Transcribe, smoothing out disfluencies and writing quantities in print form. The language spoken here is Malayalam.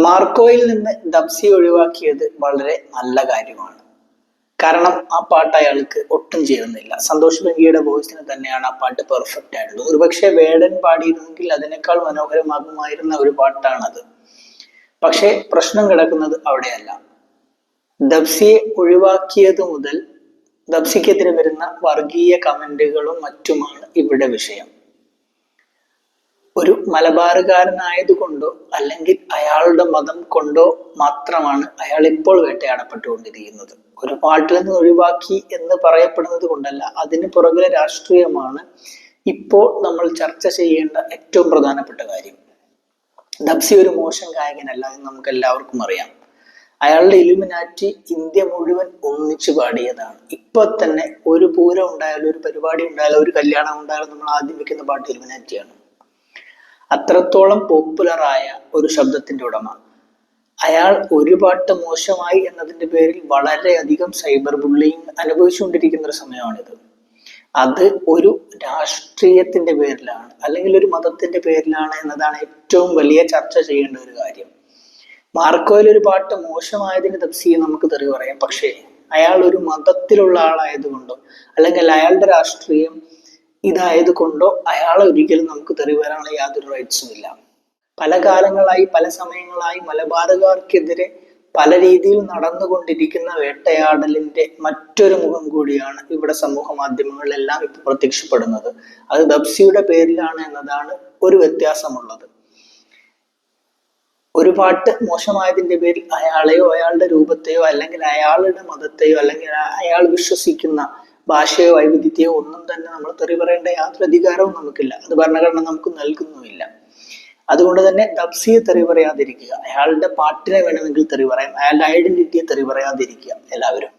മാർക്കോയിൽ നിന്ന് ദബ്സി ഒഴിവാക്കിയത് വളരെ നല്ല കാര്യമാണ്. കാരണം ആ പാട്ട് അയാൾക്ക് ഒട്ടും ചേരുന്നില്ല. സന്തോഷ് ബംഗിയുടെ വോയിസിന് തന്നെയാണ് ആ പാട്ട് പെർഫെക്റ്റ് ആയിട്ടുള്ളത്. ഒരുപക്ഷെ വേടൻ പാടിയിരുന്നെങ്കിൽ അതിനേക്കാൾ മനോഹരമാകുമായിരുന്ന ഒരു പാട്ടാണത്. പക്ഷെ പ്രശ്നം കിടക്കുന്നത് അവിടെയല്ല. ദബ്സിയെ ഒഴിവാക്കിയത് മുതൽ ദബ്സിക്കെതിരെ വരുന്ന വർഗീയ കമന്റുകളും മറ്റുമാണ് ഇവിടെ വിഷയം. ഒരു മലബാറുകാരനായതുകൊണ്ടോ അല്ലെങ്കിൽ അയാളുടെ മതം കൊണ്ടോ മാത്രമാണ് അയാൾ ഇപ്പോൾ വേട്ടയാടപ്പെട്ടുകൊണ്ടിരിക്കുന്നത്. ഒരു പാട്ടിൽ നിന്ന് ഒഴിവാക്കി എന്ന് പറയപ്പെടുന്നത് കൊണ്ടല്ല, അതിന് പുറകിലെ രാഷ്ട്രീയമാണ് ഇപ്പോൾ നമ്മൾ ചർച്ച ചെയ്യേണ്ട ഏറ്റവും പ്രധാനപ്പെട്ട കാര്യം. ദബ്സി ഒരു മോശം ഗായകനല്ല എന്ന് നമുക്ക് എല്ലാവർക്കും അറിയാം. അയാളുടെ ഇലുമിനാറ്റി ഇന്ത്യ മുഴുവൻ ഒന്നിച്ചു പാടിയതാണ്. ഇപ്പൊ തന്നെ ഒരു പൂരം ഉണ്ടായാലും ഒരു പരിപാടി ഉണ്ടായാലും ഒരു കല്യാണം ഉണ്ടായാലും നമ്മൾ ആദ്യം വെക്കുന്ന പാട്ട് ഇലുമിനാറ്റിയാണ്. അത്രത്തോളം പോപ്പുലറായ ഒരു ശബ്ദത്തിന്റെ ഉടമ. അയാൾ ഒരു പാട്ട് മോശമായി എന്നതിന്റെ പേരിൽ വളരെയധികം സൈബർ ബുള്ളിങ് അനുഭവിച്ചുകൊണ്ടിരിക്കുന്ന ഒരു സമയമാണിത്. അത് ഒരു രാഷ്ട്രീയത്തിന്റെ പേരിലാണ് അല്ലെങ്കിൽ ഒരു മതത്തിന്റെ പേരിലാണ് എന്നതാണ് ഏറ്റവും വലിയ ചർച്ച ചെയ്യേണ്ട ഒരു കാര്യം. മാർക്കോയിൽ ഒരു പാട്ട് മോശമായതിന് ദബ്സിയെ നമുക്ക് തെറി പറയാം. പക്ഷേ അയാൾ ഒരു മതത്തിലുള്ള ആളായതുകൊണ്ടോ അല്ലെങ്കിൽ അയാളുടെ രാഷ്ട്രീയം ഇതായത് കൊണ്ടോ അയാളെ ഒരിക്കലും നമുക്ക് തെറി വരാനുള്ള യാതൊരു റൈറ്റ്സും ഇല്ല. പല കാലങ്ങളായി പല സമയങ്ങളായി മലബാറുകാർക്കെതിരെ പല രീതിയിൽ നടന്നുകൊണ്ടിരിക്കുന്ന വേട്ടയാടലിന്റെ മറ്റൊരു മുഖം കൂടിയാണ് ഇവിടെ സമൂഹ മാധ്യമങ്ങളിലെല്ലാം ഇപ്പൊ പ്രത്യക്ഷപ്പെടുന്നത്. അത് ദബ്സിയുടെ പേരിലാണ് എന്നതാണ് ഒരു വ്യത്യാസമുള്ളത്. ഒരു പാട്ട് മോശമായതിന്റെ പേരിൽ അയാളെയോ അയാളുടെ രൂപത്തെയോ അല്ലെങ്കിൽ അയാളുടെ മതത്തെയോ അല്ലെങ്കിൽ അയാൾ വിശ്വസിക്കുന്ന ഭാഷയോ വൈവിധ്യത്തെയോ ഒന്നും തന്നെ നമ്മൾ തെറി പറയേണ്ട യാതൊരു അധികാരവും നമുക്കില്ല. അത് ഭരണഘടന നമുക്ക് നൽകുന്നുമില്ല. അതുകൊണ്ട് തന്നെ ദബ്സിയെ തെറി പറയാതിരിക്കുക. അയാളുടെ പാട്ടിനെ വേണമെങ്കിൽ തെറി പറയാം, അയാളുടെ ഐഡന്റിറ്റിയെ തെറി പറയാതിരിക്കുക എല്ലാവരും.